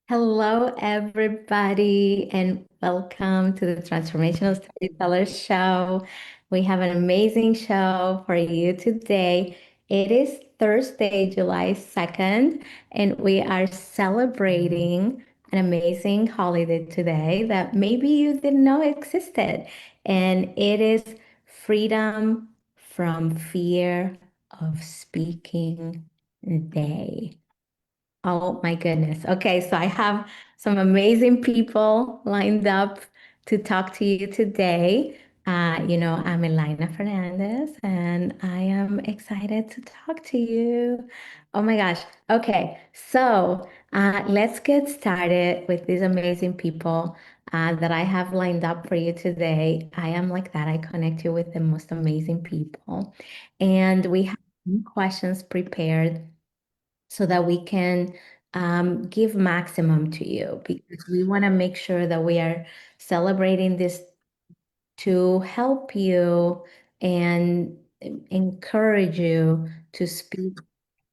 Hello, everybody, and welcome to the Transformational Storytellers show. We have an amazing show for you today. It is Thursday, July 2nd, and we are celebrating an amazing holiday today that maybe you didn't know existed. And it is Freedom from Fear of Speaking Day. Oh my goodness. Okay, so I have some amazing people lined up to talk to you today. I'm Elayna Fernández and I am excited to talk to you. Oh my gosh. Okay, so let's get started with these amazing people that I have lined up for you today. I am like that. I connect you with the most amazing people. And we have some questions prepared so that we can give maximum to you because we want to make sure that we are celebrating this to help you and encourage you to speak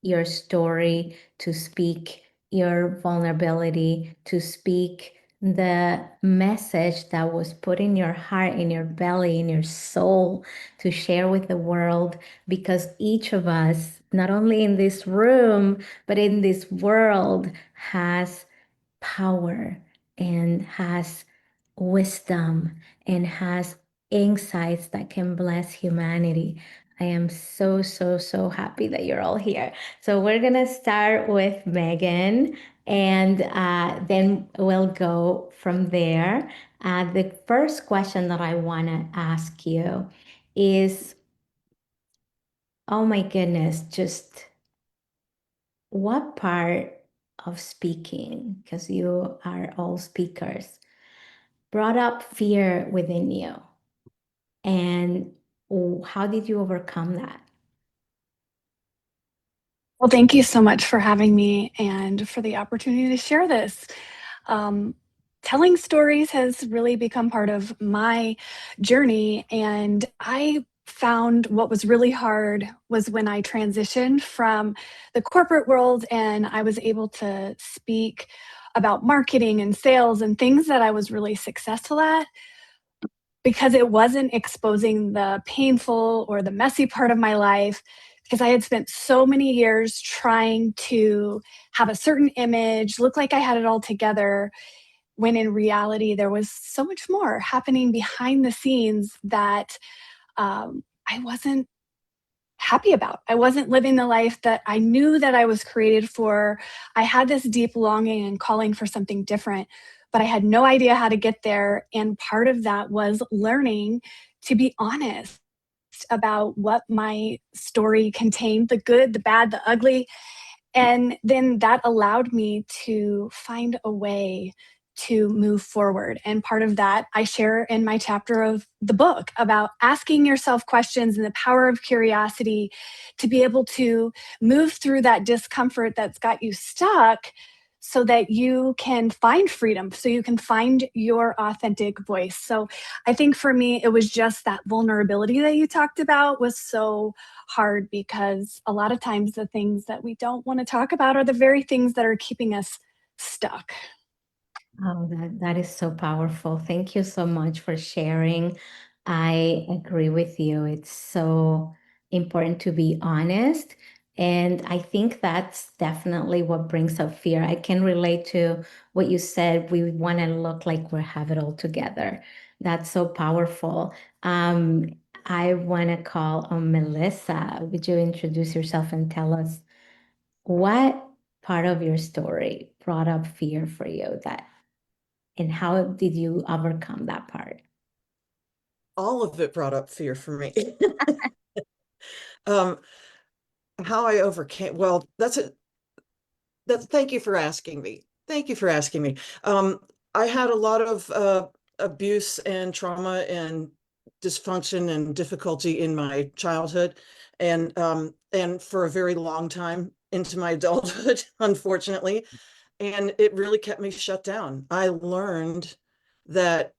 your story, to speak your vulnerability, to speak the message that was put in your heart, in your belly, in your soul, to share with the world. Because each of us, not only in this room, but in this world, has power and has wisdom and has insights that can bless humanity. I am so, so, so happy that you're all here. So we're going to start with Megan and then we'll go from there. The first question that I want to ask you is, oh my goodness, just what part of speaking, because you are all speakers, brought up fear within you? And how did you overcome that? Well, thank you so much for having me and for the opportunity to share this. Um, Telling stories has really become part of my journey, and I found what was really hard was when I transitioned from the corporate world and I was able to speak about marketing and sales and things that I was really successful at because it wasn't exposing the painful or the messy part of my life, because I had spent so many years trying to have a certain image, look like I had it all together, when in reality there was so much more happening behind the scenes that I wasn't happy about. I wasn't living the life that I knew that I was created for. I had this deep longing and calling for something different, but I had no idea how to get there. And part of that was learning to be honest about what my story contained, the good, the bad, the ugly. And then that allowed me to find a way to move forward. And part of that I share in my chapter of the book about asking yourself questions and the power of curiosity to be able to move through that discomfort that's got you stuck so that you can find freedom, so you can find your authentic voice. So I think for me, it was just that vulnerability that you talked about was so hard, because a lot of times the things that we don't want to talk about are the very things that are keeping us stuck. Oh, that is so powerful. Thank you so much for sharing. I agree with you. It's so important to be honest. And I think that's definitely what brings up fear. I can relate to what you said. We want to look like we have it all together. That's so powerful. I want to call on Melissa. Would you introduce yourself and tell us what part of your story brought up fear for you, that and how did you overcome that part? All of it brought up fear for me. um, how I overcame, well, that's it. Thank you for asking me. Thank you for asking me. I had a lot of abuse and trauma and dysfunction and difficulty in my childhood, and for a very long time into my adulthood, unfortunately. And it really kept me shut down. I learned that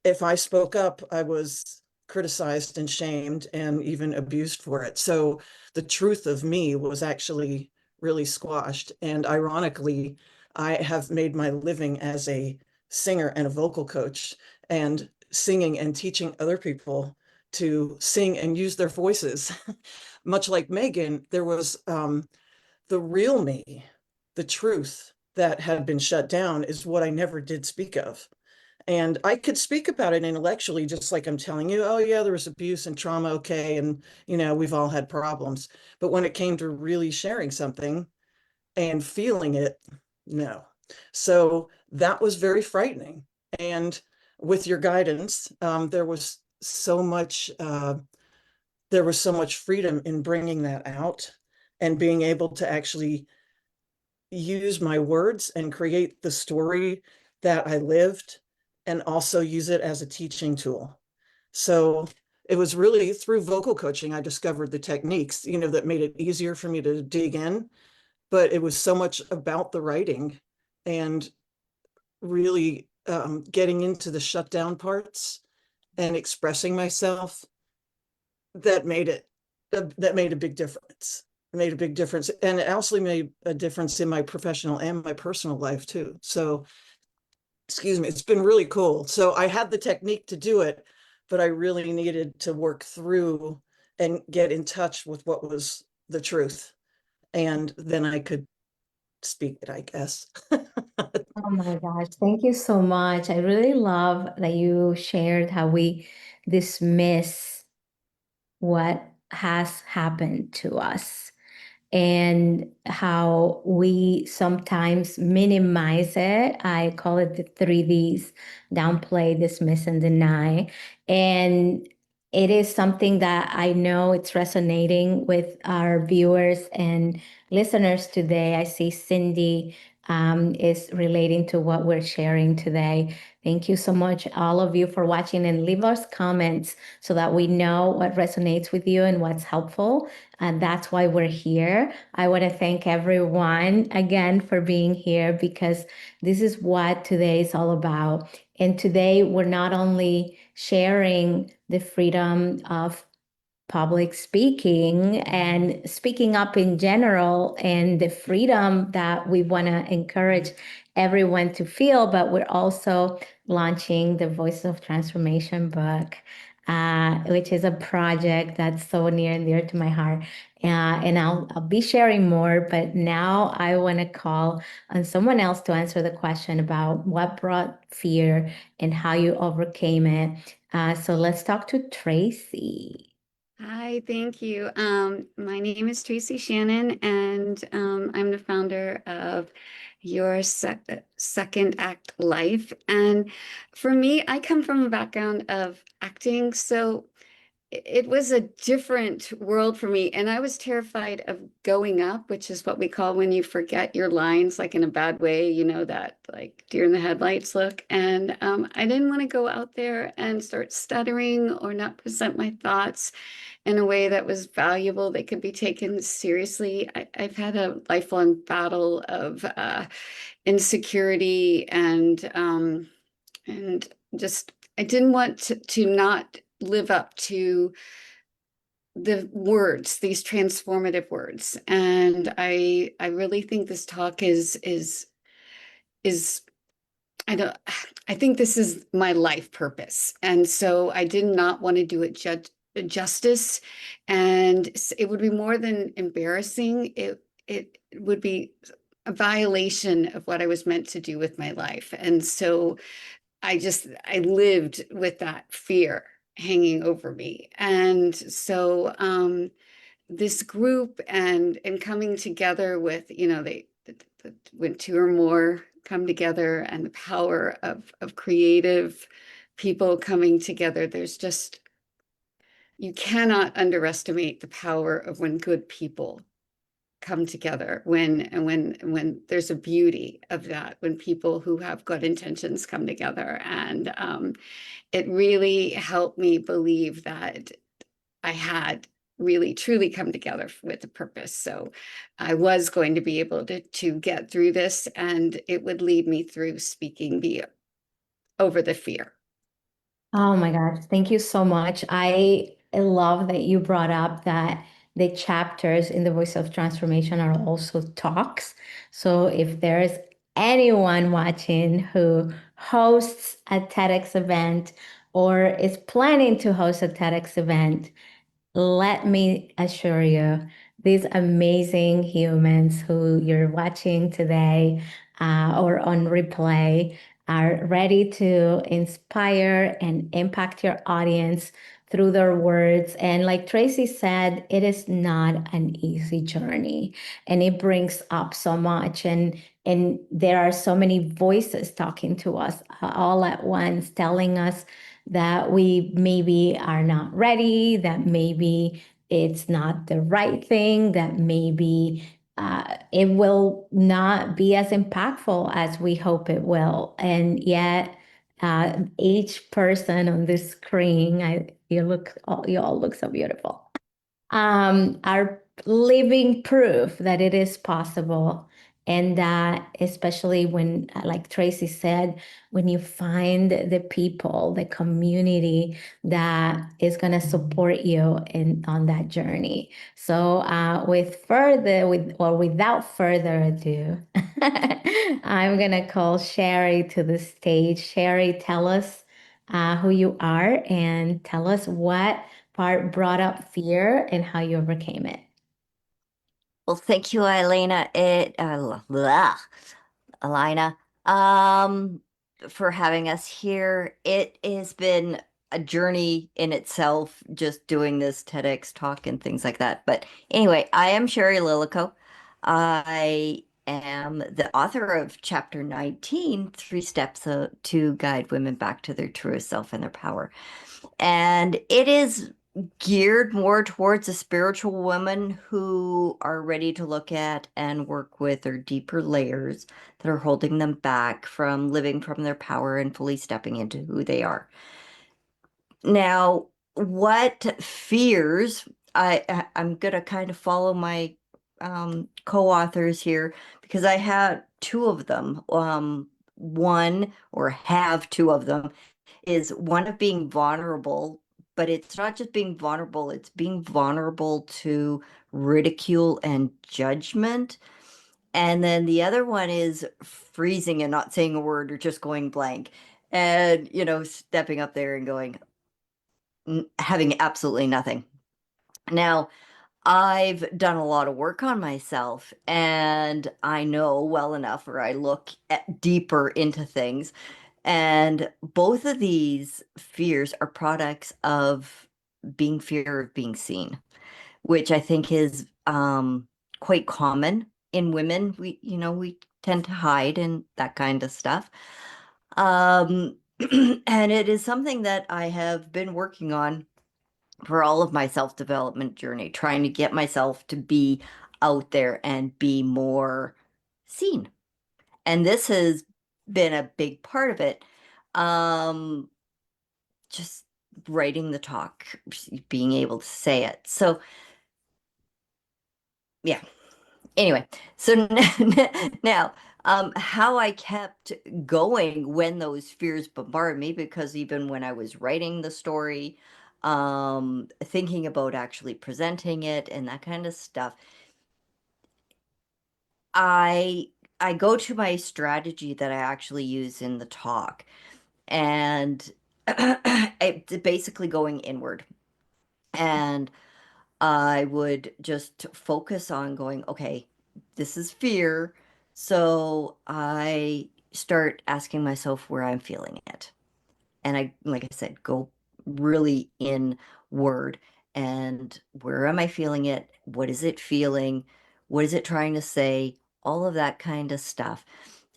if I spoke up, I was criticized and shamed and even abused for it. So the truth of me was actually really squashed. And ironically, I have made my living as a singer and a vocal coach, and singing and teaching other people to sing and use their voices. Much like Megan, there was the real me, the truth that had been shut down is what I never did speak of. And I could speak about it intellectually, just like I'm telling you, oh yeah, there was abuse and trauma, okay, and we've all had problems. But when it came to really sharing something and feeling it, no. So that was very frightening. And with your guidance, there was so much freedom in bringing that out and being able to actually use my words and create the story that I lived, and also use it as a teaching tool. So it was really through vocal coaching I discovered the techniques, that made it easier for me to dig in. But it was so much about the writing and really getting into the shutdown parts and expressing myself that made a big difference. It made a big difference, and it also made a difference in my professional and my personal life too. So, excuse me, it's been really cool. So I had the technique to do it, but I really needed to work through and get in touch with what was the truth, and then I could speak it, I guess. Oh my gosh, thank you so much. I really love that you shared how we dismiss what has happened to us and how we sometimes minimize it. I call it the 3Ds: downplay, dismiss, and deny. And it is something that I know it's resonating with our viewers and listeners today. I see Cindy is relating to what we're sharing today. Thank you so much, all of you, for watching, and leave us comments so that we know what resonates with you and what's helpful. And that's why we're here. I want to thank everyone again for being here, because this is what today is all about. And today we're not only sharing the freedom of public speaking and speaking up in general and the freedom that we want to encourage everyone to feel, but we're also launching the Voices of Transformation book, which is a project that's so near and dear to my heart. And I'll be sharing more, but now I want to call on someone else to answer the question about what brought fear and how you overcame it. So let's talk to Traci. Hi, thank you. My name is Traci Shannon, and I'm the founder of Your Second Act Life. And for me, I come from a background of acting, so it was a different world for me. And I was terrified of going up, which is what we call when you forget your lines, like in a bad way, that like deer in the headlights look. And I didn't want to go out there and start stuttering or not present my thoughts in a way that was valuable, that could be taken seriously. I've had a lifelong battle of insecurity and just I didn't want to not live up to the words, these transformative words. And I really think this talk is I don't I think this is my life purpose. And so I did not want to do it justice, and it would be more than embarrassing. It would be a violation of what I was meant to do with my life. And so I lived with that fear hanging over me. And so this group and coming together with, when two or more come together, and the power of creative people coming together, you cannot underestimate the power of when good people come together, when there's a beauty of that, when people who have good intentions come together. And it really helped me believe that I had really truly come together with a purpose. So I was going to be able to get through this, and it would lead me through speaking over the fear. Oh my gosh, thank you so much. I love that you brought up that the chapters in the Voice of Transformation are also talks. So if there's anyone watching who hosts a TEDx event or is planning to host a TEDx event, let me assure you, these amazing humans who you're watching today or on replay are ready to inspire and impact your audience through their words. And like Traci said, it is not an easy journey, and it brings up so much. And there are so many voices talking to us all at once, telling us that we maybe are not ready, that maybe it's not the right thing, that maybe it will not be as impactful as we hope it will. And yet, each person on this screen, you all look so beautiful, are living proof that it is possible. And that, especially when, like Traci said, when you find the people, the community that is going to support you in on that journey. So, without further ado, I'm going to call Shari to the stage. Shari, tell us who you are and tell us what part brought up fear and how you overcame it. Well, thank you, Elayna. Elayna, for having us here. It has been a journey in itself, just doing this TEDx talk and things like that. But anyway, I am Shari Lillico. I am the author of Chapter 19, Three Steps to Guide Women Back to Their Truest Self and Their Power. And it is geared more towards a spiritual woman who are ready to look at and work with their deeper layers that are holding them back from living from their power and fully stepping into who they are. Now, what fears, I'm gonna kind of follow my co-authors here because I had two of them. One, or have two of them, is one of being vulnerable, but it's not just being vulnerable, it's being vulnerable to ridicule and judgment. And then the other one is freezing and not saying a word or just going blank. And, stepping up there and going, having absolutely nothing. Now, I've done a lot of work on myself, and I know well enough, or I look deeper into things. And both of these fears are products of fear of being seen, which I think is quite common in women. We tend to hide and that kind of stuff. And it is something that I have been working on for all of my self-development journey, trying to get myself to be out there and be more seen. And this has been a big part of it. Just writing the talk, being able to say it. So, yeah. Anyway, so now, how I kept going when those fears bombarded me, because even when I was writing the story, thinking about actually presenting it and that kind of stuff, I go to my strategy that I actually use in the talk, and it's basically going inward. And I would just focus on going, okay, this is fear. So I start asking myself where I'm feeling it. And I, like I said, go really inward. And where am I feeling it? What is it feeling? What is it trying to say? All of that kind of stuff.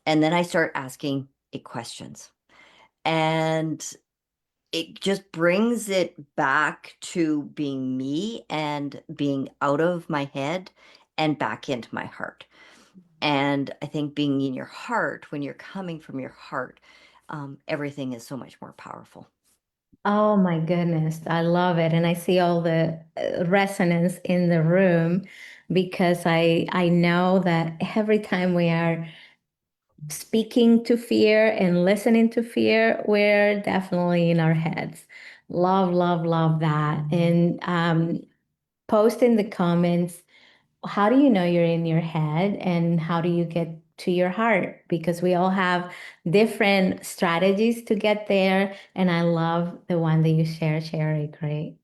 And then I start asking it questions. And it just brings it back to being me and being out of my head and back into my heart. And I think being in your heart, when you're coming from your heart, everything is so much more powerful. Oh my goodness, I love it. And I see all the resonance in the room because I know that every time we are speaking to fear and listening to fear, we're definitely in our heads. Love, love, love that. And post in the comments, how do you know you're in your head and how do you get to your heart, because we all have different strategies to get there. And I love the one that you share, Sherry.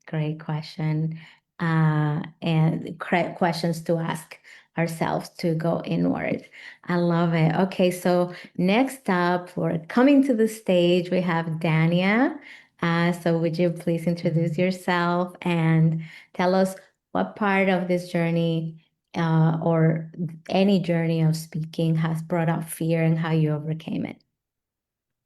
Great question. And questions to ask ourselves to go inward. I love it. Okay, so next up, we're coming to the stage. We have Dania. So would you please introduce yourself and tell us what part of this journey or any journey of speaking has brought up fear and how you overcame it?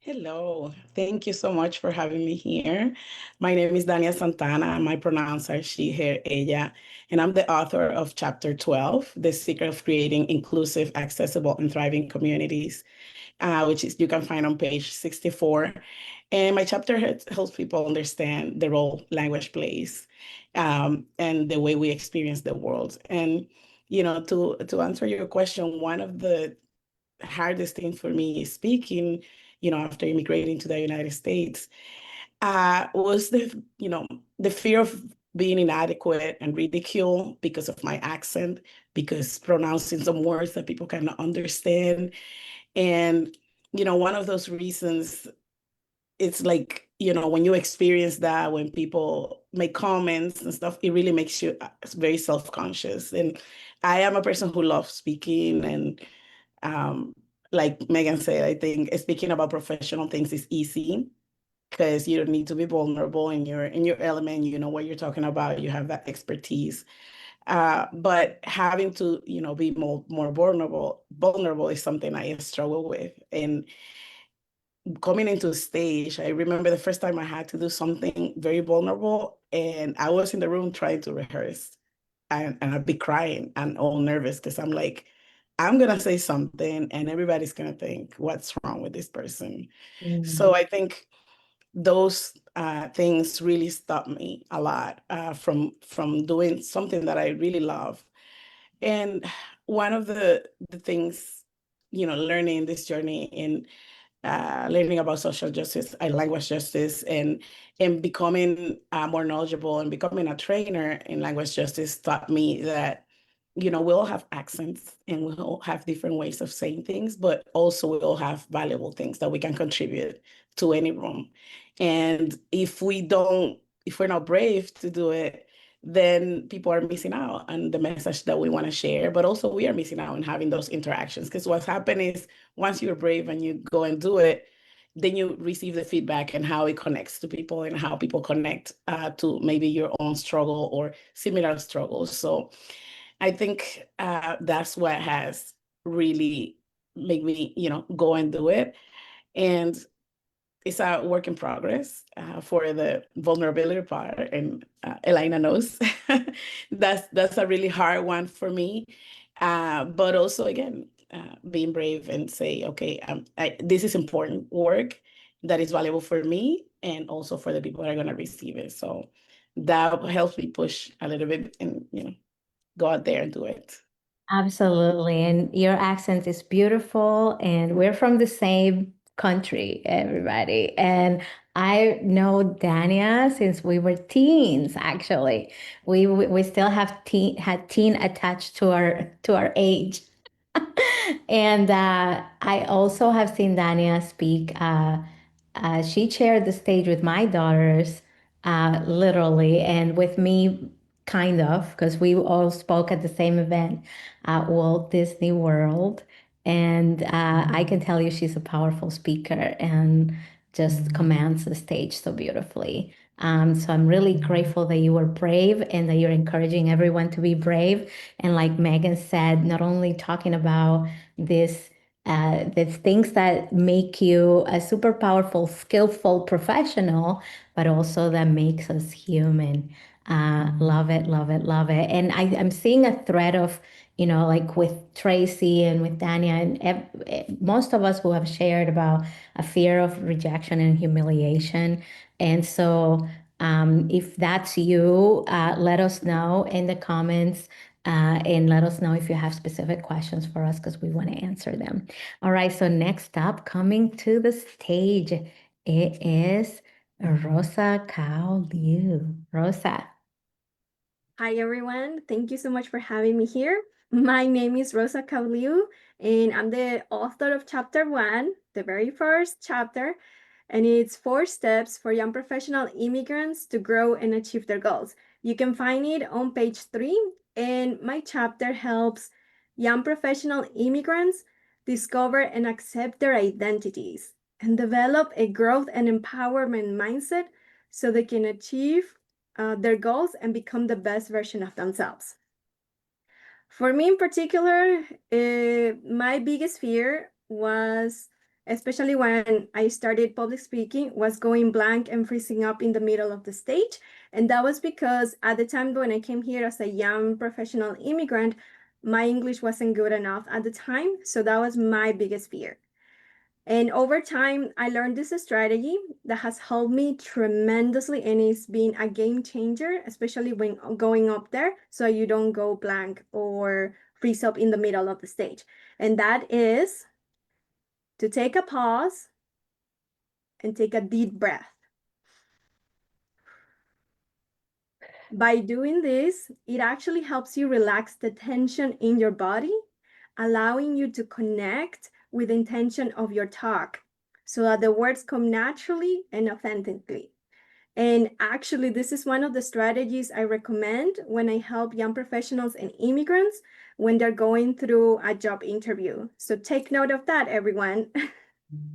Hello, thank you so much for having me here. My name is Dania Santana. My pronouns are she, her, ella, and I'm the author of Chapter 12, The Secret of Creating Inclusive, Accessible, and Thriving Communities, which is you can find on page 64. And my chapter helps people understand the role language plays and the way we experience the world. And, to answer your question, one of the hardest thing for me speaking, after immigrating to the United States, was the fear of being inadequate and ridicule because of my accent, because pronouncing some words that people cannot understand. And, one of those reasons, it's like, when you experience that, when people make comments and stuff, it really makes you very self-conscious. And I am a person who loves speaking, and like Megan said, I think speaking about professional things is easy because you don't need to be vulnerable in your element. You know what you're talking about. You have that expertise. But having to, be more vulnerable is something I struggle with. And coming into a stage, I remember the first time I had to do something very vulnerable, and I was in the room trying to rehearse, and I'd be crying and all nervous because I'm like, I'm gonna say something and everybody's gonna think, what's wrong with this person? So I think those things really stopped me a lot from doing something that I really love. And one of the things, learning this journey in learning about social justice and language justice, and becoming more knowledgeable and becoming a trainer in language justice taught me that, we all have accents and we all have different ways of saying things, but also we all have valuable things that we can contribute to any room. And if we're not brave to do it, then people are missing out on the message that we want to share, but also we are missing out on having those interactions. Because what's happened is once you're brave and you go and do it, then you receive the feedback and how it connects to people and how people connect to maybe your own struggle or similar struggles. So I think that's what has really made me, go and do it. And it's a work in progress for the vulnerability part, and Elayna knows that's a really hard one for me. But also, again, being brave and say, okay, this is important work that is valuable for me and also for the people that are going to receive it. So that helps me push a little bit and go out there and do it. Absolutely. And your accent is beautiful, and we're from the same country, everybody. And I know Dania since we were teens, actually. We still have had teen attached to our age. And I also have seen Dania speak. She shared the stage with my daughters, literally, and with me, kind of, because we all spoke at the same event at Walt Disney World. And I can tell you she's a powerful speaker and just commands the stage so beautifully. So I'm really grateful that you were brave and that you're encouraging everyone to be brave. And like Megan said, not only talking about this, the things that make you a super powerful, skillful professional, but also that makes us human. Love it, love it, love it. And I'm seeing a thread of, like with Traci and with Dania and most of us who have shared about a fear of rejection and humiliation. And so if that's you, let us know in the comments. And let us know if you have specific questions for us because we want to answer them. All right, so next up, coming to the stage, it is Rosa Cao Liu. Rosa. Hi, everyone. Thank you so much for having me here. My name is Rosa and I'm the author of chapter 1, the very first chapter, and it's 4 steps for young professional immigrants to grow and achieve their goals. You can find it on page 3, and my chapter helps young professional immigrants discover and accept their identities and develop a growth and empowerment mindset so they can achieve their goals and become the best version of themselves. For me in particular, my biggest fear was, especially when I started public speaking, was going blank and freezing up in the middle of the stage. And that was because at the time when I came here as a young professional immigrant, my English wasn't good enough at the time. So that was my biggest fear. And over time, I learned this strategy that has helped me tremendously, and it's been a game changer, especially when going up there, so you don't go blank or freeze up in the middle of the stage. And that is to take a pause and take a deep breath. By doing this, it actually helps you relax the tension in your body, allowing you to connect with the intention of your talk so that the words come naturally and authentically. And actually, this is one of the strategies I recommend when I help young professionals and immigrants when they're going through a job interview. So take note of that, everyone.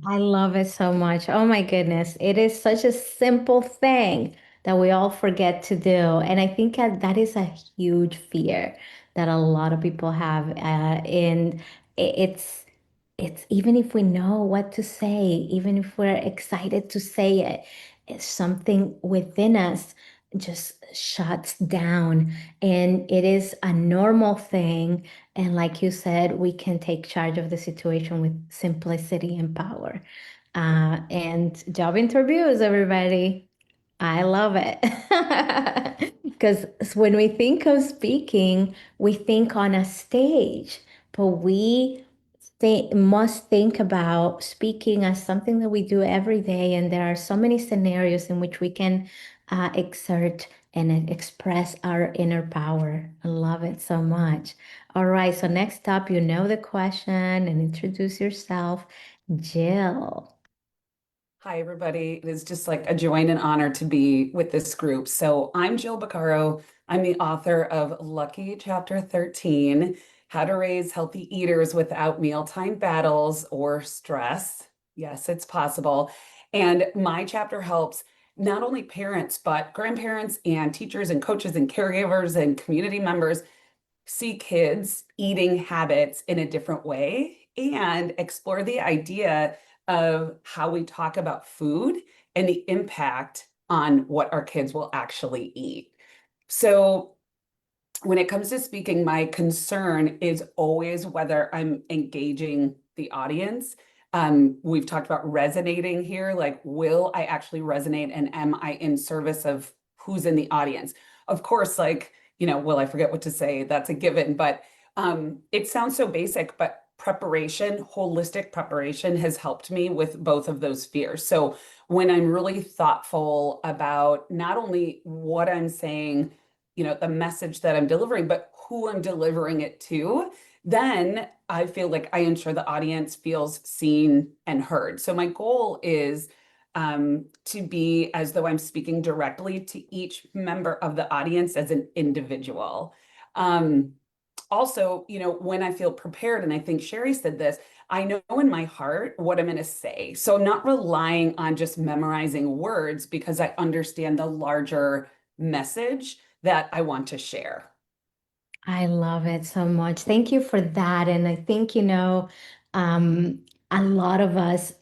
I love it so much. Oh my goodness. It is such a simple thing that we all forget to do. And I think that is a huge fear that a lot of people have. And it's even if we know what to say, even if we're excited to say it, it's something within us just shuts down. And it is a normal thing. And like you said, we can take charge of the situation with simplicity and power. And job interviews, everybody. I love it. Because when we think of speaking, we think on a stage, but we must think about speaking as something that we do every day. And there are so many scenarios in which we can exert and express our inner power. I love it so much. All right, so next up, you know the question and introduce yourself. Jill. Hi, everybody. It is just like a joy and an honor to be with this group. So I'm Jill Bucaro. I'm the author of Lucky Chapter 13, How to Raise Healthy Eaters Without Mealtime Battles or Stress. Yes, it's possible. And my chapter helps not only parents, but grandparents and teachers and coaches and caregivers and community members see kids eating habits in a different way and explore the idea of how we talk about food and the impact on what our kids will actually eat. So when it comes to speaking, my concern is always whether I'm engaging the audience. We've talked about resonating here, like, will I actually resonate and am I in service of who's in the audience? Of course, like, will I forget what to say? That's a given, but it sounds so basic, but preparation, holistic preparation has helped me with both of those fears. So when I'm really thoughtful about not only what I'm saying, the message that I'm delivering, but who I'm delivering it to, then I feel like I ensure the audience feels seen and heard. So my goal is to be as though I'm speaking directly to each member of the audience as an individual. Also, when I feel prepared, and I think Shari said this, I know in my heart what I'm going to say. So I'm not relying on just memorizing words because I understand the larger message that I want to share. I love it so much. Thank you for that. And I think, a lot of us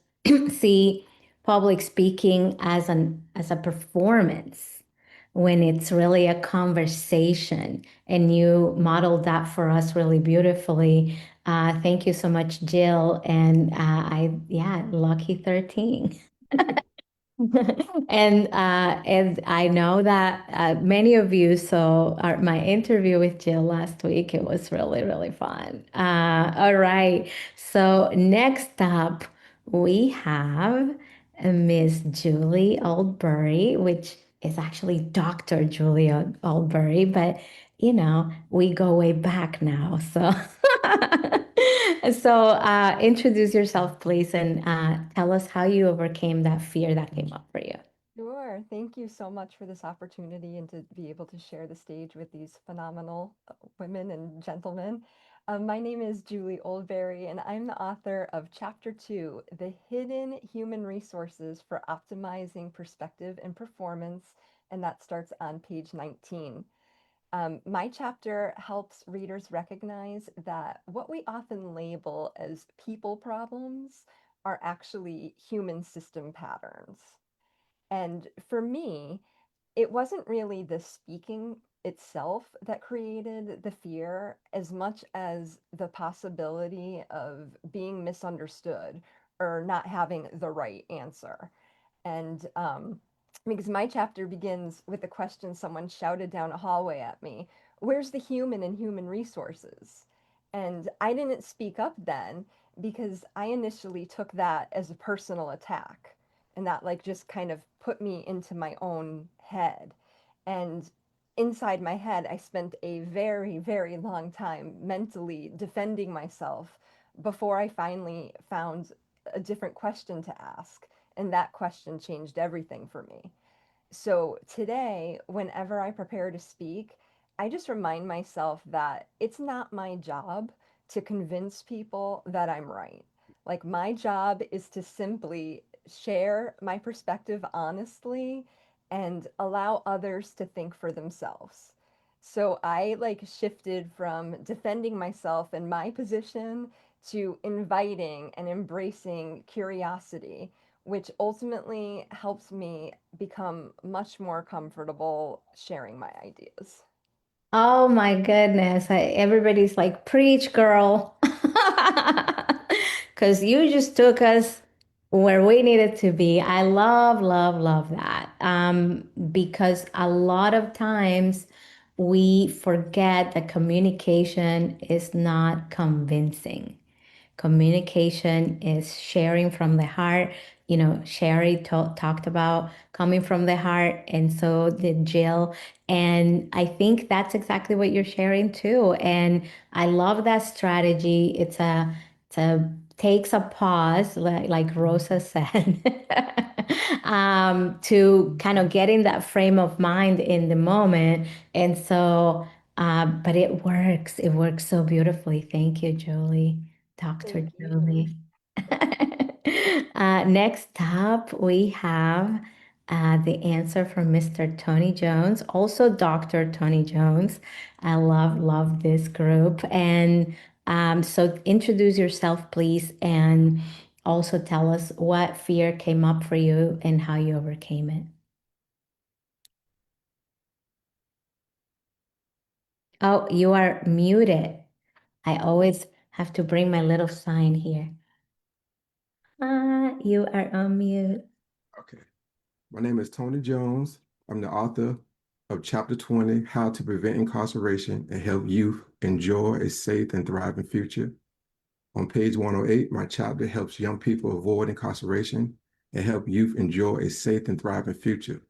see public speaking as a performance when it's really a conversation. And you modeled that for us really beautifully. Thank you so much, Jill. And lucky 13. And I know that many of you saw my interview with Jill last week. It was really, really fun. All right. So next up, we have Miss Julie Oldbury, which is actually Dr. Julia Oldbury, but we go way back now. So, introduce yourself, please, and tell us how you overcame that fear that came up for you. Sure. Thank you so much for this opportunity and to be able to share the stage with these phenomenal women and gentlemen. My name is Julie Oldbury, and I'm the author of Chapter 2, The Hidden Human Resources for Optimizing Perspective and Performance, and that starts on page 19. My chapter helps readers recognize that what we often label as people problems are actually human system patterns. And for me, it wasn't really the speaking itself that created the fear as much as the possibility of being misunderstood or not having the right answer. And because my chapter begins with a question someone shouted down a hallway at me: where's the human in human resources? And I didn't speak up then because I initially took that as a personal attack. And that like just kind of put me into my own head. And inside my head, I spent a very, very long time mentally defending myself before I finally found a different question to ask. And that question changed everything for me. So today, whenever I prepare to speak, I just remind myself that it's not my job to convince people that I'm right. Like, my job is to simply share my perspective honestly and allow others to think for themselves. So I like shifted from defending myself in my position to inviting and embracing curiosity, which ultimately helps me become much more comfortable sharing my ideas. Oh my goodness. Everybody's like, preach, girl. Because you just took us where we needed to be. I love, love, love that. Because a lot of times we forget that communication is not convincing. Communication is sharing from the heart. Shari talked about coming from the heart, and so did Jill. And I think that's exactly what you're sharing too. And I love that strategy. It's a takes a pause, like Rosa said, to kind of get in that frame of mind in the moment. And so, but it works. It works so beautifully. Thank you, Julie. Dr. Thank you. Julie. Next up, we have the answer from Mr. Tony Jones, also Dr. Tony Jones. I love this group. And so introduce yourself, please, and also tell us what fear came up for you and how you overcame it. Oh, you are muted. I always have to bring my little sign here. You are on mute. Okay. My name is Tony Jones. I'm the author of Chapter 20, How to Prevent Incarceration and Help Youth Enjoy a Safe and Thriving Future. On page 108, my chapter helps young people avoid incarceration and help youth enjoy a safe and thriving future.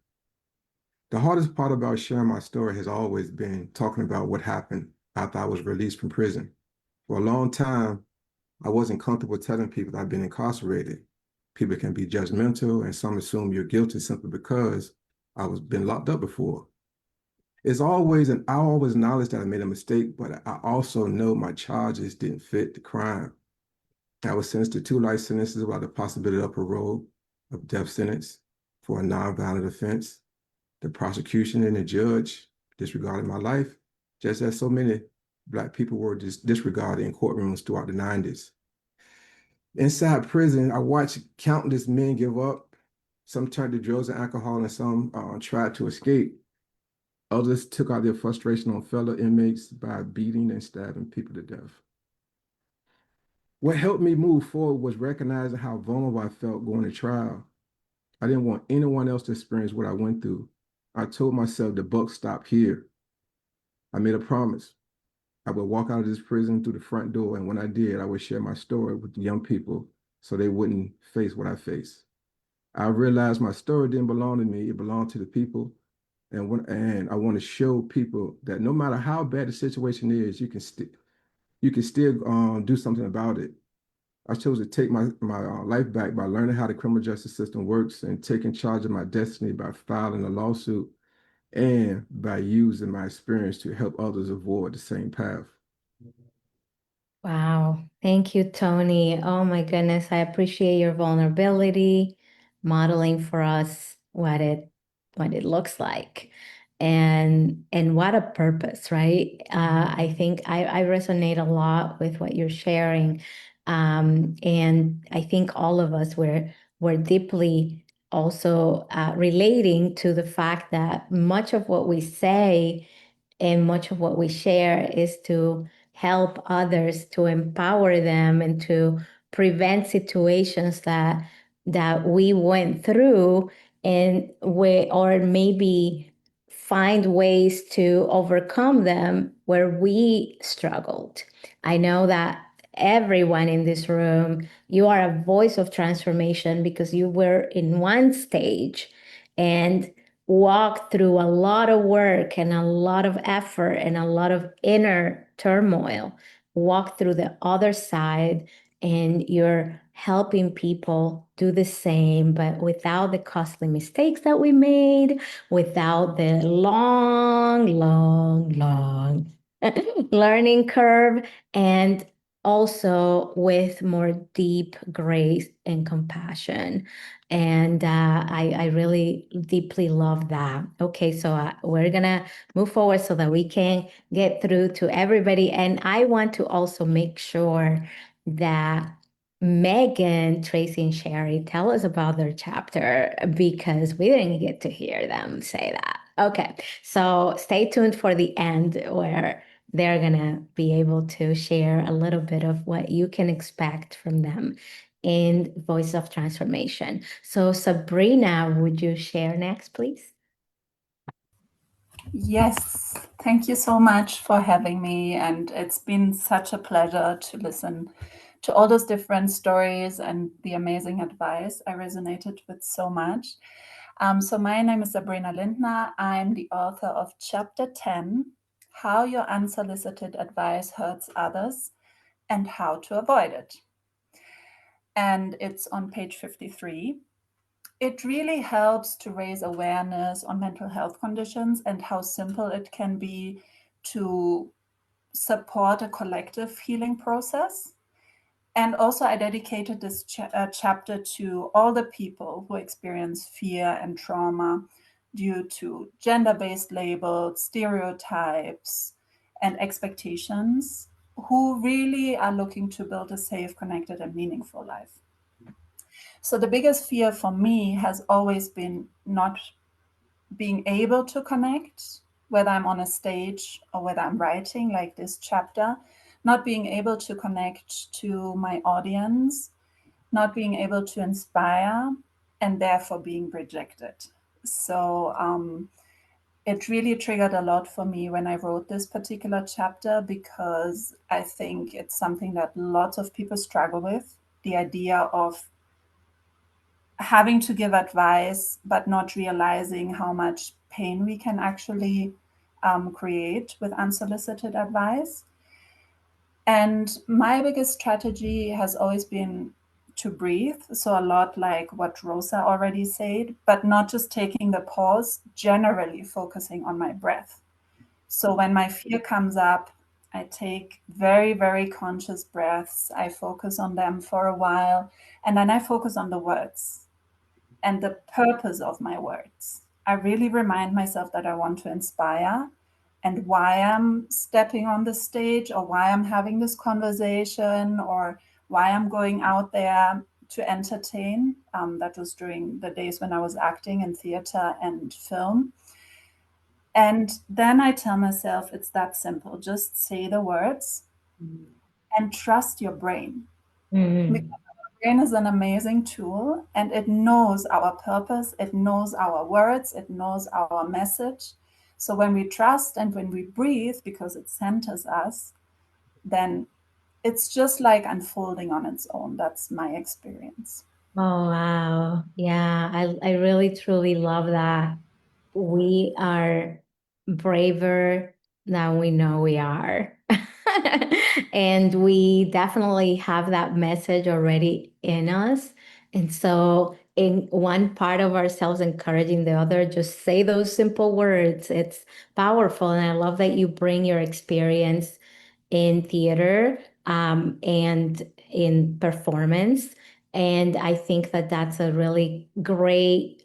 The hardest part about sharing my story has always been talking about what happened after I was released from prison. For a long time, I wasn't comfortable telling people I've been incarcerated. People can be judgmental, and some assume you're guilty simply because I was been locked up before. I always acknowledge that I made a mistake, but I also know my charges didn't fit the crime. I was sentenced to 2 life sentences without the possibility of parole, of death sentence for a nonviolent offense. The prosecution and the judge disregarded my life, just as so many Black people were disregarded in courtrooms throughout the 90s. Inside prison, I watched countless men give up. Some turned to drugs and alcohol, and some tried to escape. Others took out their frustration on fellow inmates by beating and stabbing people to death. What helped me move forward was recognizing how vulnerable I felt going to trial. I didn't want anyone else to experience what I went through. I told myself the buck stopped here. I made a promise. I would walk out of this prison through the front door, and when I did, I would share my story with the young people so they wouldn't face what I faced. I realized my story didn't belong to me, it belonged to the people And I want to show people that no matter how bad the situation is, you can still do something about it. I chose to take my life back by learning how the criminal justice system works and taking charge of my destiny by filing a lawsuit and by using my experience to help others avoid the same path. Wow. Thank you, Tony. Oh my goodness. I appreciate your vulnerability, modeling for us what it looks like. And what a purpose, right? I think I resonate a lot with what you're sharing. And I think all of us were deeply also relating to the fact that much of what we say and much of what we share is to help others, to empower them, and to prevent situations that we went through, and we or maybe find ways to overcome them where we struggled. I know that everyone in this room, you are a voice of transformation because you were in one stage and walked through a lot of work and a lot of effort and a lot of inner turmoil, walked through the other side, and you're helping people do the same, but without the costly mistakes that we made, without the long learning curve, and also with more deep grace and compassion. And I really deeply love that. Okay, so we're gonna move forward so that we can get through to everybody. And I want to also make sure that Megan, Traci, and Shari tell us about their chapter because we didn't get to hear them say that. Okay, so stay tuned for the end where they're gonna be able to share a little bit of what you can expect from them in Voice of Transformation. So Sabrina, would you share next, please? Yes, thank you so much for having me. And it's been such a pleasure to listen to all those different stories and the amazing advice I resonated with so much. So my name is Sabrina Lindner. I'm the author of Chapter 10, How Your Unsolicited Advice Hurts Others and How to Avoid It. And it's on page 53. It really helps to raise awareness on mental health conditions and how simple it can be to support a collective healing process. And also I dedicated this chapter to all the people who experience fear and trauma due to gender-based labels, stereotypes, and expectations, who really are looking to build a safe, connected, and meaningful life. So the biggest fear for me has always been not being able to connect, whether I'm on a stage or whether I'm writing like this chapter, not being able to connect to my audience, not being able to inspire, and therefore being rejected. So it really triggered a lot for me when I wrote this particular chapter, because I think it's something that lots of people struggle with, the idea of having to give advice, but not realizing how much pain we can actually create with unsolicited advice. And my biggest strategy has always been to breathe. So a lot like what Rosa already said, but not just taking the pause, generally focusing on my breath. So when my fear comes up, I take very, very conscious breaths. I focus on them for a while, and then I focus on the words and the purpose of my words. I really remind myself that I want to inspire and why I'm stepping on the stage, or why I'm having this conversation, or why I'm going out there to entertain. That was during the days when I was acting in theater and film. And then I tell myself it's that simple. Just say the words and trust your brain. Because brain is an amazing tool, and it knows our purpose, it knows our words, it knows our message. So when we trust and when we breathe, because it centers us, then it's just like unfolding on its own. That's my experience. Oh, wow. Yeah, I really truly love that. we are braver than we know we are. And we definitely have that message already in us. And so, in one part of ourselves encouraging the other, just say those simple words. It's powerful. And I love that you bring your experience in theater and in performance. And I think that that's a really great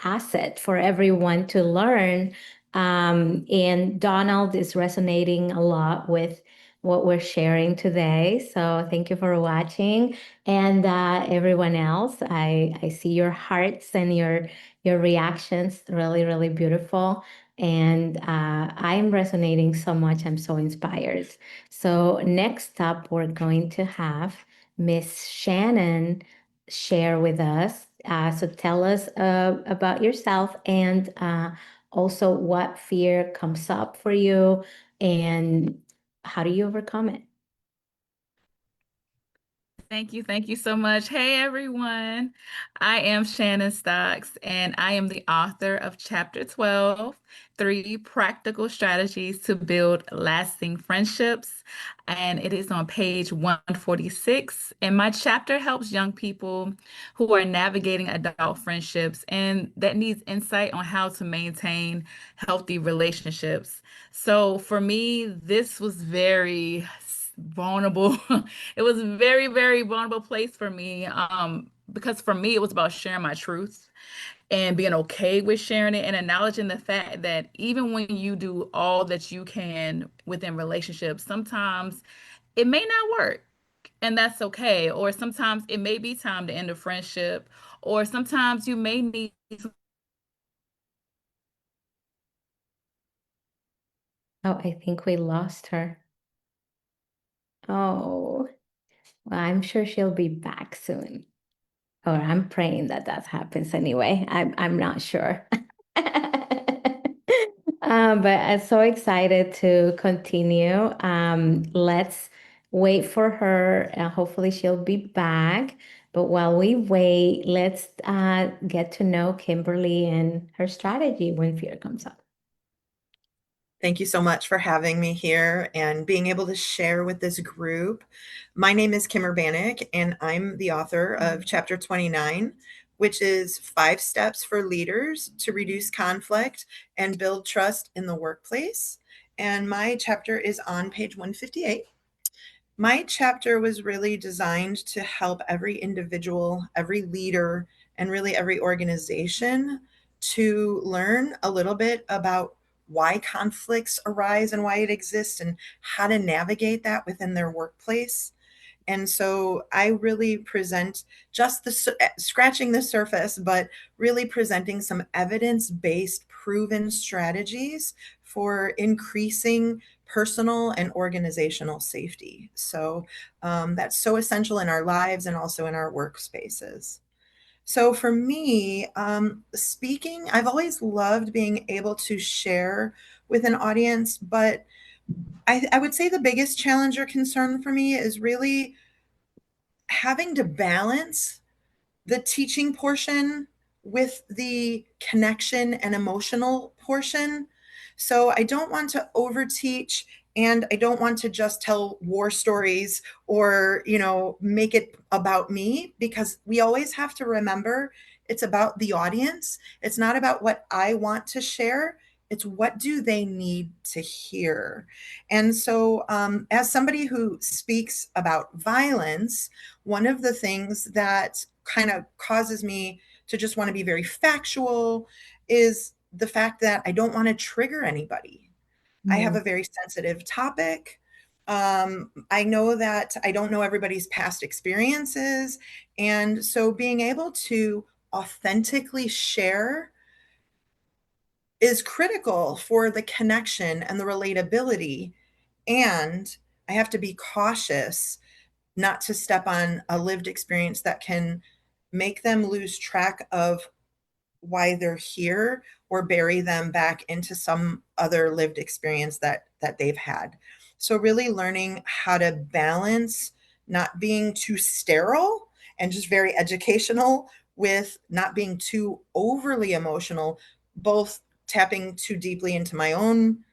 asset for everyone to learn. And Donald is resonating a lot with what we're sharing today. So thank you for watching. And everyone else, I see your hearts and your reactions, really, really beautiful. And I'm resonating so much. I'm so inspired. So next up, we're going to have Miss Shannon share with us. So tell us about yourself and also what fear comes up for you and how do you overcome it? Thank you. Thank you so much. Hey, everyone. I am Shannon Stocks, and I am the author of Chapter 12, 3 Practical Strategies to Build Lasting Friendships. And it is on page 146. And my chapter helps young people who are navigating adult friendships and that needs insight on how to maintain healthy relationships. So for me, this was very vulnerable. It was a very, very vulnerable place for me. Because for me, it was about sharing my truth and being okay with sharing it and acknowledging the fact that even when you do all that you can within relationships, sometimes it may not work. And that's okay. Or sometimes it may be time to end a friendship, or sometimes you may need. Oh, I think we lost her. Oh, well, I'm sure she'll be back soon. Or I'm praying that that happens anyway. I'm not sure. But I'm so excited to continue. Let's wait for her. Hopefully she'll be back. But while we wait, let's get to know Kimberly and her strategy when fear comes up. Thank you so much for having me here and being able to share with this group. My name is Kim Urbanek, and I'm the author of Chapter 29, which is 5 steps for leaders to reduce conflict and build trust in the workplace. And my chapter is on page 158. My chapter was really designed to help every individual, every leader, and really every organization to learn a little bit about why conflicts arise and why it exists and how to navigate that within their workplace. And so I really present just scratching the surface, but really presenting some evidence-based proven strategies for increasing personal and organizational safety. So that's so essential in our lives and also in our workspaces. So for me, speaking, I've always loved being able to share with an audience, but I would say the biggest challenge or concern for me is really having to balance the teaching portion with the connection and emotional portion. So I don't want to overteach, and I don't want to just tell war stories or, make it about me, because we always have to remember it's about the audience. It's not about what I want to share. It's what do they need to hear. And so as somebody who speaks about violence, one of the things that kind of causes me to just want to be very factual is the fact that I don't want to trigger anybody. I have a very sensitive topic. I know that I don't know everybody's past experiences. And so being able to authentically share is critical for the connection and the relatability. And I have to be cautious not to step on a lived experience that can make them lose track of why they're here or bury them back into some other lived experience that they've had. So really learning how to balance not being too sterile and just very educational with not being too overly emotional, both tapping too deeply into my own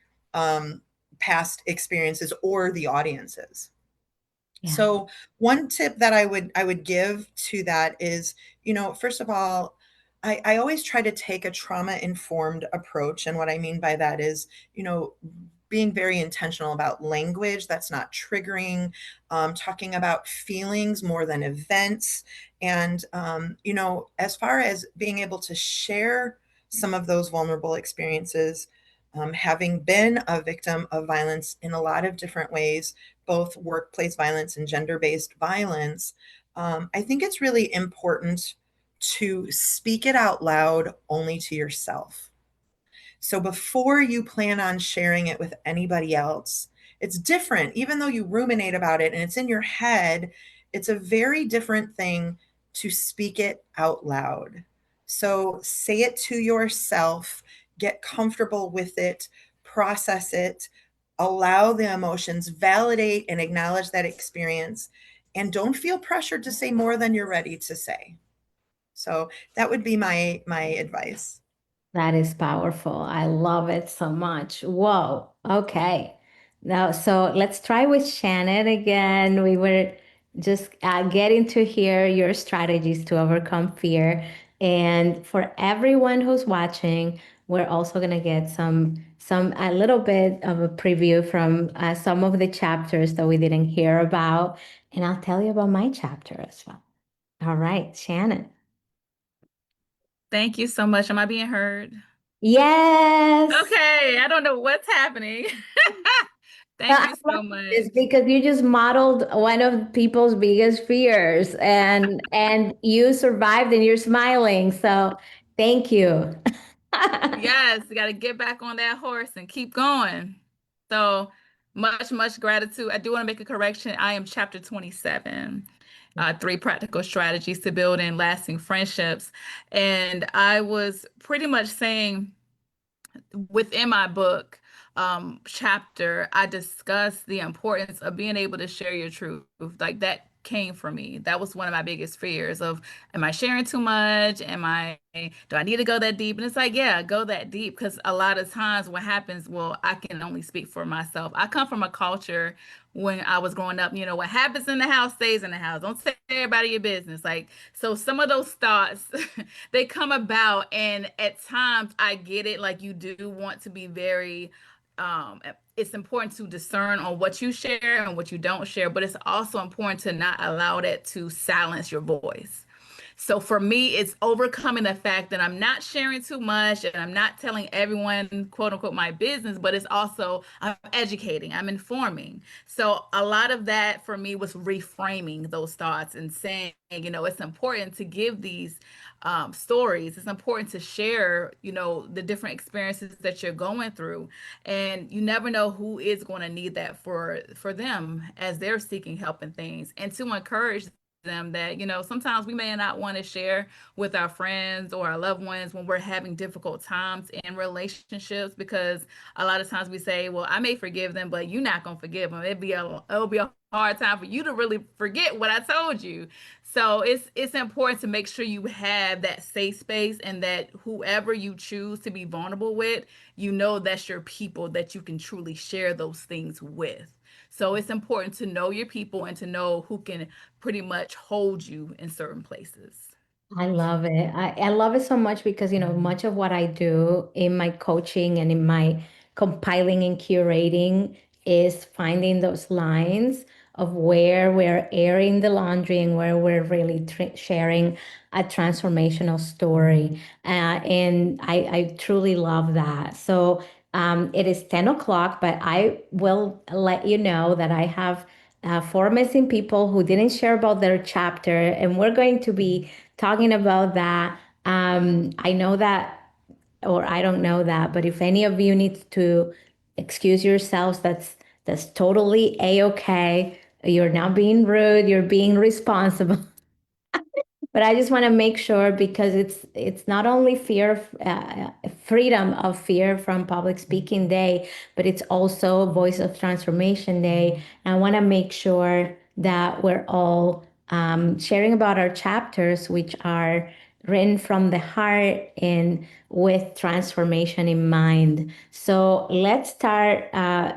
past experiences or the audience's. Yeah. So one tip that I would give to that is, first of all, I always try to take a trauma-informed approach. And what I mean by that is, being very intentional about language that's not triggering, talking about feelings more than events. And, as far as being able to share some of those vulnerable experiences, having been a victim of violence in a lot of different ways, both workplace violence and gender-based violence, I think it's really important to speak it out loud only to yourself. So before you plan on sharing it with anybody else, it's different. Even though you ruminate about it and it's in your head, it's a very different thing to speak it out loud. So say it to yourself, get comfortable with it, process it, allow the emotions, validate and acknowledge that experience, and don't feel pressured to say more than you're ready to say. So that would be my advice. That is powerful. I love it so much. Whoa. Okay. Now, so let's try with Shannon again. We were just getting to hear your strategies to overcome fear. And for everyone who's watching, we're also going to get a little bit of a preview from some of the chapters that we didn't hear about. And I'll tell you about my chapter as well. All right, Shannon. Thank you so much. Am I being heard? Yes. Okay, I don't know what's happening. Thank you so much. It's because you just modeled one of people's biggest fears and you survived and you're smiling. So thank you. Yes, you got to get back on that horse and keep going. So much gratitude. I do want to make a correction. I am chapter 27. 3 practical strategies to build and lasting friendships. And I was pretty much saying within my book chapter, I discussed the importance of being able to share your truth. Like that came from me. That was one of my biggest fears of, am I sharing too much? Do I need to go that deep? And it's like, yeah, go that deep. Because a lot of times what happens, well, I can only speak for myself. I come from a culture when I was growing up, what happens in the house stays in the house. Don't tell everybody your business. Like, so some of those thoughts, they come about, and at times I get it. Like, you do want to be very, it's important to discern on what you share and what you don't share, but it's also important to not allow that to silence your voice. So for me, it's overcoming the fact that I'm not sharing too much and I'm not telling everyone, quote unquote, my business, but it's also, I'm educating, I'm informing. So a lot of that for me was reframing those thoughts and saying, it's important to give these stories. It's important to share, the different experiences that you're going through. And you never know who is going to need that for them as they're seeking help and things. And to encourage them that sometimes we may not want to share with our friends or our loved ones when we're having difficult times in relationships, because a lot of times we say, well, I may forgive them, but you're not going to forgive them. It'll be a hard time for you to really forget what I told you. So it's important to make sure you have that safe space, and that whoever you choose to be vulnerable with, that's your people that you can truly share those things with. So it's important to know your people and to know who can pretty much hold you in certain places. I love it. I love it so much because, much of what I do in my coaching and in my compiling and curating is finding those lines of where we're airing the laundry and where we're really sharing a transformational story. And I truly love that. So it is 10 o'clock, but I will let you know that I have 4 missing people who didn't share about their chapter, and we're going to be talking about that. I know that, or I don't know that, but if any of you need to excuse yourselves, that's totally a-okay. You're not being rude, you're being responsible. But I just want to make sure, because it's not only freedom of fear from public speaking day, but it's also Voice of Transformation Day. And I want to make sure that we're all sharing about our chapters, which are written from the heart and with transformation in mind. So let's start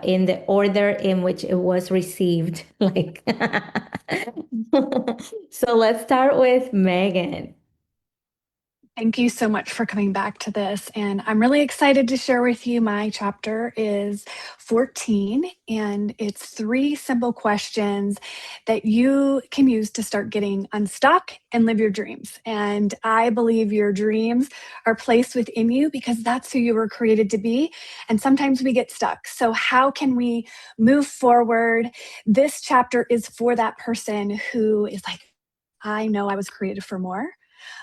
in the order in which it was received. Like, so let's start with Megan. Thank you so much for coming back to this. And I'm really excited to share with you. My chapter is 14, and it's 3 simple questions that you can use to start getting unstuck and live your dreams. And I believe your dreams are placed within you because that's who you were created to be. And sometimes we get stuck. So how can we move forward? This chapter is for that person who is like, I know I was created for more,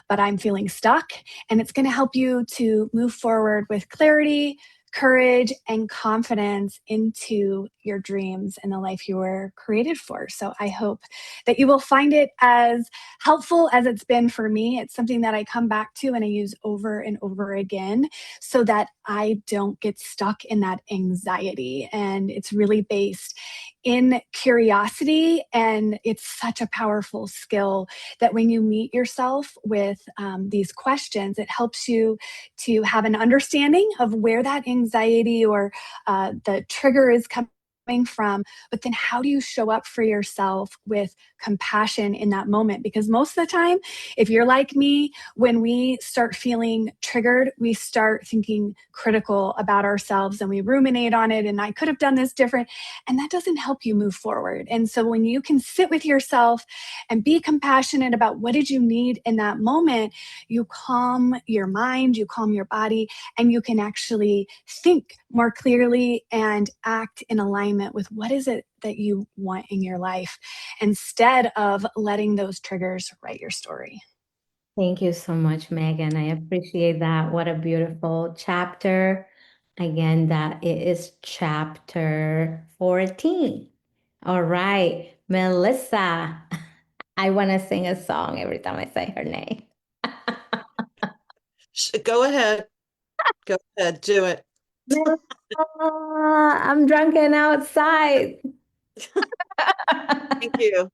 but I'm feeling stuck. And it's going to help you to move forward with clarity, courage, and confidence into your dreams and the life you were created for. So I hope that you will find it as helpful as it's been for me. It's something that I come back to and I use over and over again so that I don't get stuck in that anxiety. And it's really based in curiosity. And it's such a powerful skill that when you meet yourself with these questions, it helps you to have an understanding of where that anxiety or the trigger is coming from, but then how do you show up for yourself with compassion in that moment? Because most of the time, if you're like me, when we start feeling triggered, we start thinking critical about ourselves and we ruminate on it. And I could have done this different. And that doesn't help you move forward. And so when you can sit with yourself and be compassionate about what did you need in that moment, you calm your mind, you calm your body, and you can actually think more clearly and act in alignment with what is it that you want in your life instead of letting those triggers write your story. Thank you so much, Megan. I appreciate that. What a beautiful chapter. Again, that it is chapter 14. All right, Melissa. I want to sing a song every time I say her name. Go ahead. Go ahead. Do it. Melissa, I'm drunken outside. Thank you.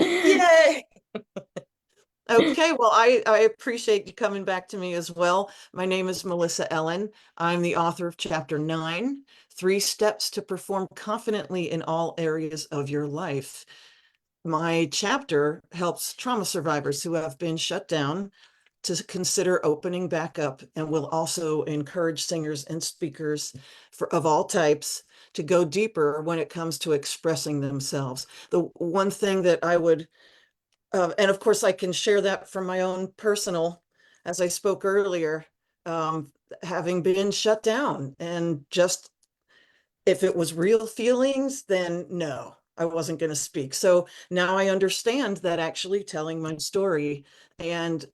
Yay. Okay, well, I appreciate you coming back to me as well. My name is Melissa Ellen. I'm the author of Chapter 9, 3 Steps to Perform Confidently in All Areas of Your Life. My chapter helps trauma survivors who have been shut down to consider opening back up, and will also encourage singers and speakers of all types to go deeper when it comes to expressing themselves. The one thing that I would and of course, I can share that from my own personal, as I spoke earlier, having been shut down, and just if it was real feelings, then no, I wasn't going to speak. So now I understand that actually telling my story and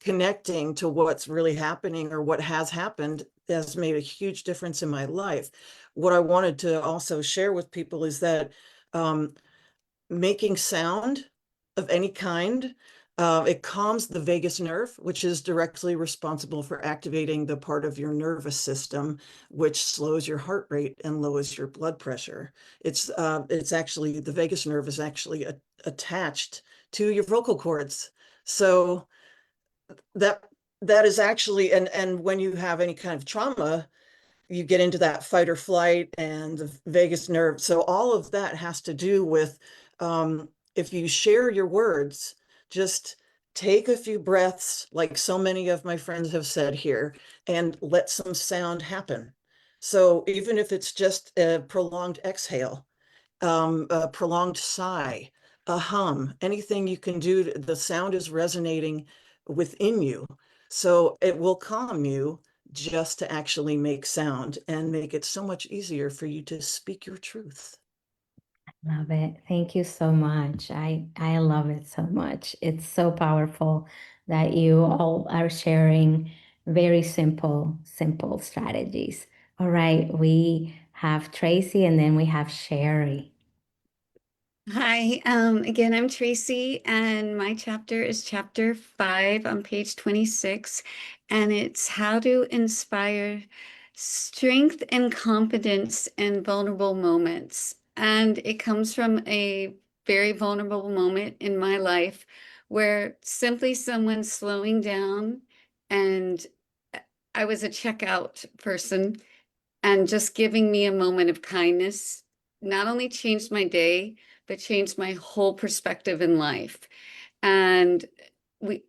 connecting to what's really happening or what has happened has made a huge difference in my life. What I wanted to also share with people is that making sound of any kind, it calms the vagus nerve, which is directly responsible for activating the part of your nervous system, which slows your heart rate and lowers your blood pressure. It's actually, the vagus nerve is actually attached to your vocal cords. So that is actually, and when you have any kind of trauma, you get into that fight or flight and the vagus nerve. So all of that has to do with, if you share your words, just take a few breaths, like so many of my friends have said here, and let some sound happen. So even if it's just a prolonged exhale, a prolonged sigh, a hum, anything you can do, the sound is resonating within you. So it will calm you just to actually make sound and make it so much easier for you to speak your truth. Love it. Thank you so much. I love it so much. It's so powerful that you all are sharing very simple strategies. All right, we have Traci and then we have Shari. Hi, again, I'm Traci, and my chapter is chapter 5 on page 26, and it's how to inspire strength and confidence in vulnerable moments. And it comes from a very vulnerable moment in my life where simply someone slowing down, and I was a checkout person, and just giving me a moment of kindness not only changed my day, but changed my whole perspective in life. And we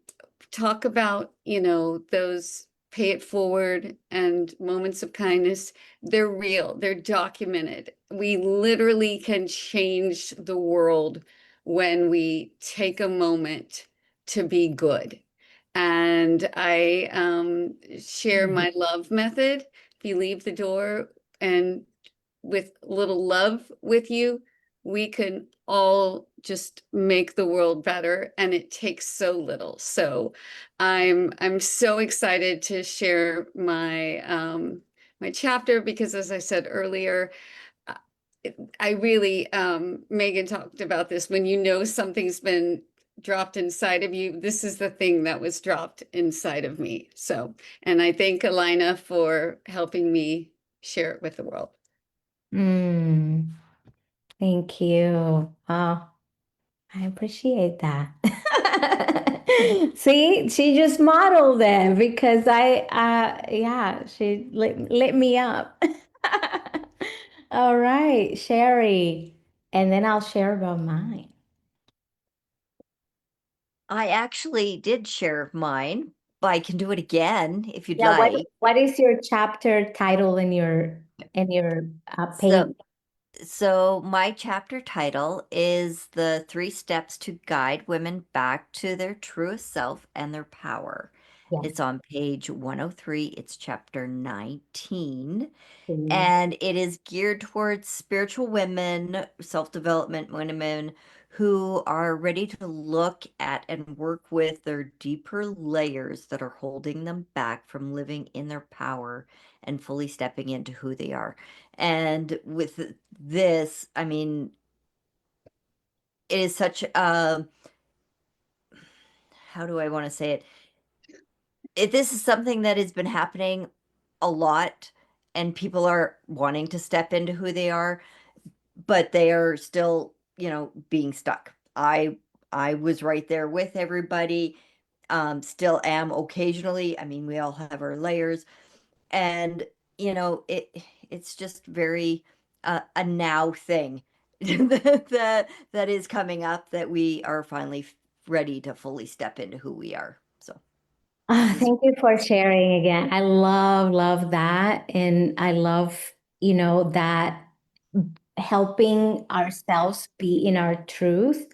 talk about, those pay it forward and moments of kindness. They're real, they're documented. We literally can change the world when we take a moment to be good. And I share my love method. If you leave the door and with little love with you, we can all just make the world better, and it takes so little. So I'm so excited to share my chapter, because as I said earlier, uh, I really Megan talked about this. When you know something's been dropped inside of you, this is the thing that was dropped inside of me. So, and I thank Elayna for helping me share it with the world. Thank you. Oh, I appreciate that. See, she just modeled it because yeah, she lit me up. All right, Shari, and then I'll share about mine. I actually did share mine, but I can do it again if you'd Yeah, like. what is your chapter title in your page? So my chapter title is The 3 Steps to Guide Women Back to Their Truest Self and Their Power. Yeah. It's on page 103. It's chapter 19. Mhm. And it is geared towards spiritual women, self-development women who are ready to look at and work with their deeper layers that are holding them back from living in their power and fully stepping into who they are. And with this, I mean, it is such a, how do I want to say it? This is something that has been happening a lot, and people are wanting to step into who they are, but they are still, being stuck. I was right there with everybody, still am occasionally. I mean, we all have our layers, and it's just very a now thing that is coming up, that we are finally ready to fully step into who we are. So Thank you for sharing again. I love that. And I love, that helping ourselves be in our truth.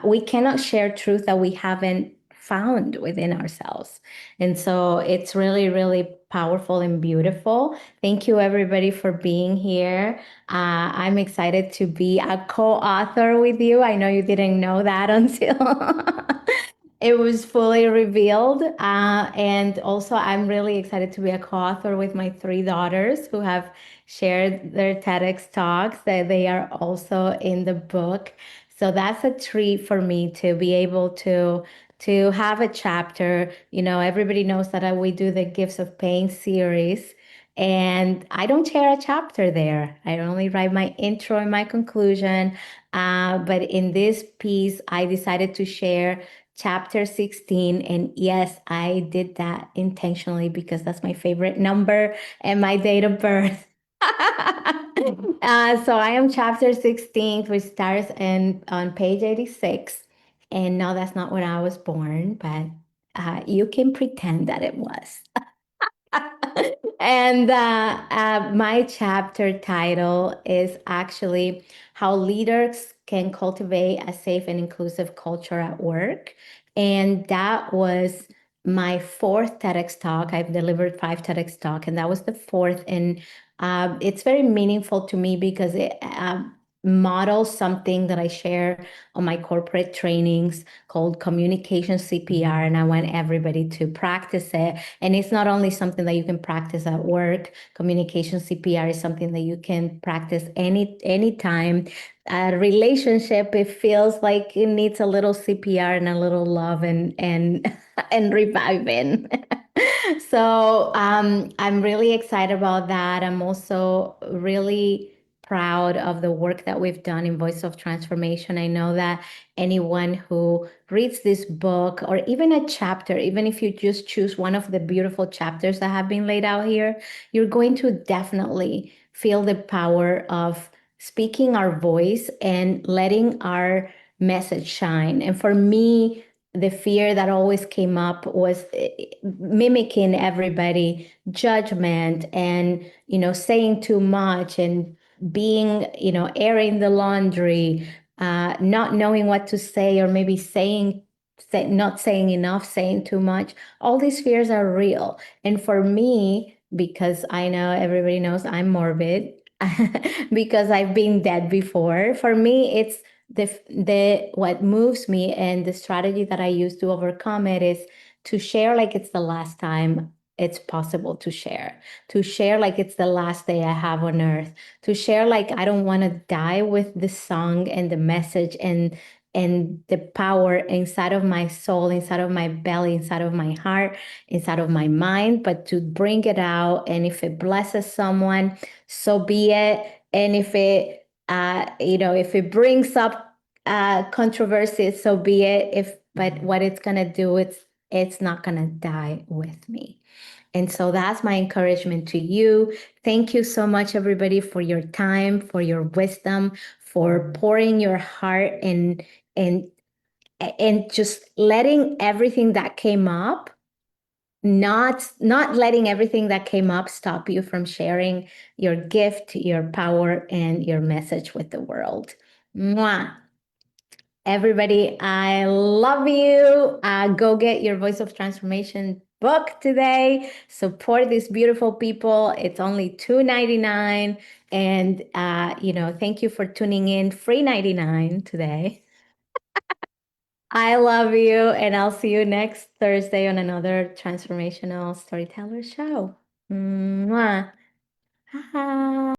We cannot share truth that we haven't found within ourselves. And so it's really, really powerful and beautiful. Thank you, everybody, for being here. I'm excited to be a co-author with you. I know you didn't know that until it was fully revealed. And also, I'm really excited to be a co-author with my 3 daughters who have shared their TEDx talks, that they are also in the book. So that's a treat for me to be able to have a chapter. Everybody knows that we do the Gifts of Pain series, and I don't share a chapter there. I only write my intro and my conclusion. But in this piece, I decided to share chapter 16. And yes, I did that intentionally because that's my favorite number and my date of birth. So I am chapter 16, which starts on page 86. And no, that's not when I was born, but you can pretend that it was. And my chapter title is actually How Leaders Can Cultivate a Safe and Inclusive Culture at Work. And that was my 4th TEDx talk. I've delivered 5 TEDx talk, and that was the 4th. And it's very meaningful to me because it models something that I share on my corporate trainings called communication CPR, and I want everybody to practice it. And it's not only something that you can practice at work. Communication CPR is something that you can practice anytime. A relationship, it feels like it needs a little CPR and a little love and and reviving. So I'm really excited about that. I'm also really proud of the work that we've done in Voice of Transformation. I know that anyone who reads this book, or even a chapter, even if you just choose one of the beautiful chapters that have been laid out here, you're going to definitely feel the power of speaking our voice and letting our message shine. And for me, the fear that always came up was mimicking everybody, judgment, and saying too much, and being airing the laundry, not knowing what to say, or maybe not saying enough, saying too much. All these fears are real. And for me, because I know everybody knows I'm morbid, because I've been dead before, for me it's the what moves me, and the strategy that I use to overcome it is to share like it's the last time it's possible to share like it's the last day I have on earth, to share like I don't want to die with the song and the message and the power inside of my soul, inside of my belly, inside of my heart, inside of my mind, but to bring it out. And if it blesses someone, so be it. And if it if it brings up controversy, so be it. But what it's gonna do, it's not gonna die with me. And so that's my encouragement to you. Thank you so much, everybody, for your time, for your wisdom, for pouring your heart and just letting everything that came up, not letting everything that came up stop you from sharing your gift, your power, and your message with the world. Mwah. Everybody, I love you. Go get your Voice of Transformation book today. Support these beautiful people. It's only $2.99. And thank you for tuning in. Free 99 today. I love you, and I'll see you next Thursday on another transformational storyteller show. Mwah.